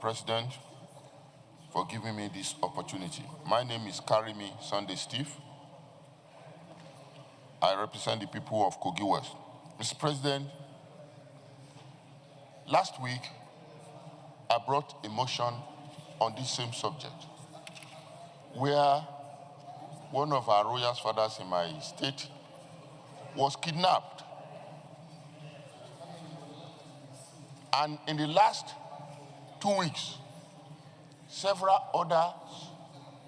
President, for giving me this opportunity. My name is Karimi Sunday Steve. I represent the people of Kogi West. Mr. President, last week, I brought a motion on this same subject, where one of our royal fathers in my state was kidnapped. And in the last 2 weeks, several others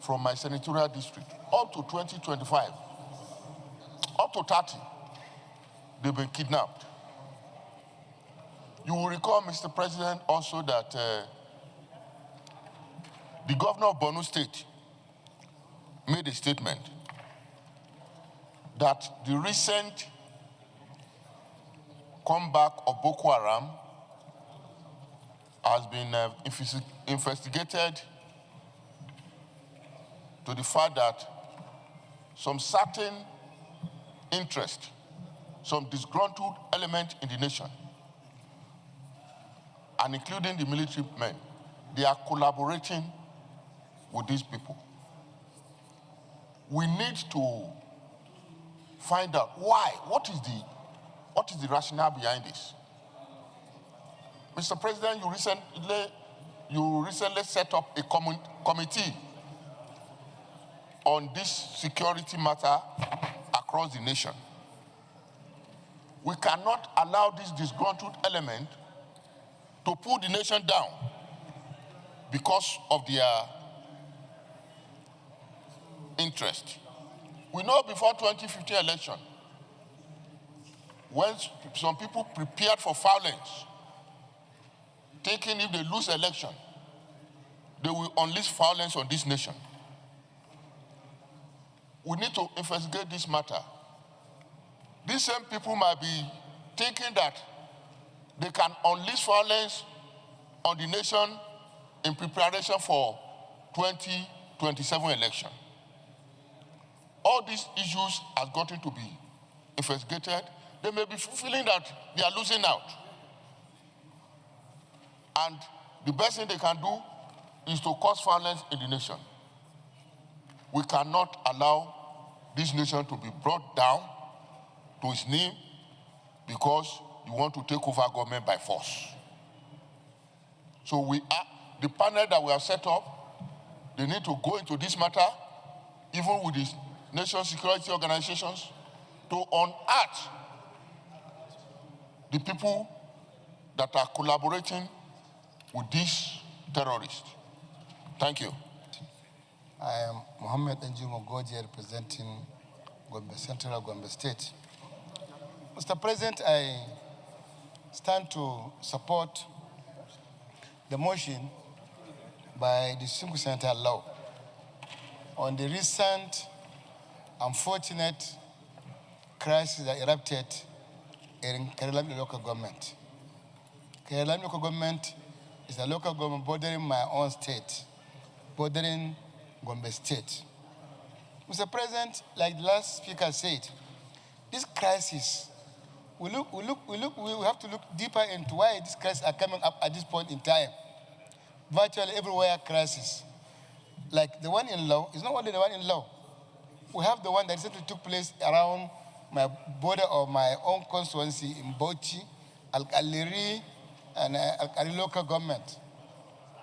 from my senatorial district, up to 2025, up to 30, they've been kidnapped. You will recall, Mr. President, also that the governor of Borno State made a statement that the recent comeback of Boko Haram has been investigated to the fact that some certain interest, some disgruntled element in the nation, and including the military men, they are collaborating with these people. We need to find out why, what is the rationale behind this? Mr. President, you recently set up a committee on this security matter across the nation. We cannot allow this disgruntled element to pull the nation down because of their interest. We know before 2015 election, when some people prepared for violence, thinking if they lose election, they will unleash violence on this nation. We need to investigate this matter. These same people might be thinking that they can unleash violence on the nation in preparation for 2027 election. All these issues have gotten to be investigated. They may be feeling that they are losing out. And the best thing they can do is to cause violence in the nation. We cannot allow this nation to be brought down to its knee because you want to take over government by force. So the panel that we have set up, they need to go into this matter, even with the nation security organizations, to unearth the people that are collaborating with these terrorists. Thank you. I am Mohammed Njuma representing Central Gombe State. Mr. President, I stand to support the motion by the Single Senator Law on the recent unfortunate crisis that erupted in Kerala local government. Kerala local government is a local government bordering my own state, bordering Gombe State. Mr. President, like the last speaker said, this crisis, we have to look deeper into why these crises are coming up at this point in time. Virtually everywhere crisis. Like the one in Law, it's not only the one in Law. We have the one that recently took place around my border of my own constituency in Bauchi, Al-Kaliri, and Al-Kali local government.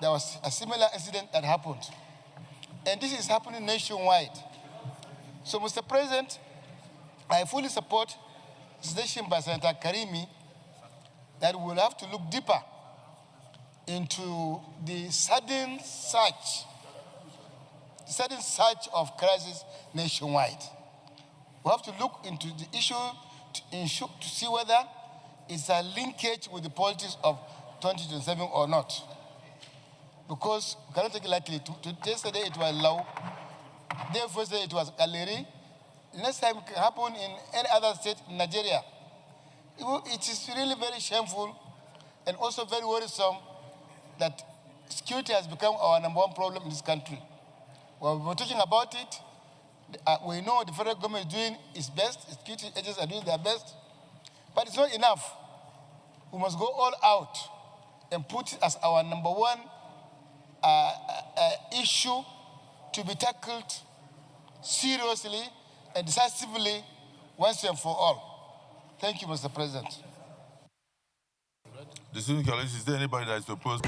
There was a similar incident that happened. And this is happening nationwide. So, Mr. President, I fully support the suggestion by Senator Karimi that we will have to look deeper into the sudden surge of crisis nationwide. We have to look into the issue to see whether it's a linkage with the politics of 2027 or not. Because we cannot take it lightly. Yesterday it was Law, therefore it was Kaleri. Next time it can happen in any other state in Nigeria. It is really very shameful and also very worrisome that security has become our #1 problem in this country. Well, we're talking about it. We know the federal government is doing its best, security agents are doing their best, but it's not enough. We must go all out and put it as our #1 issue to be tackled seriously and decisively once and for all. Thank you, Mr. President. Is there anybody that is opposed?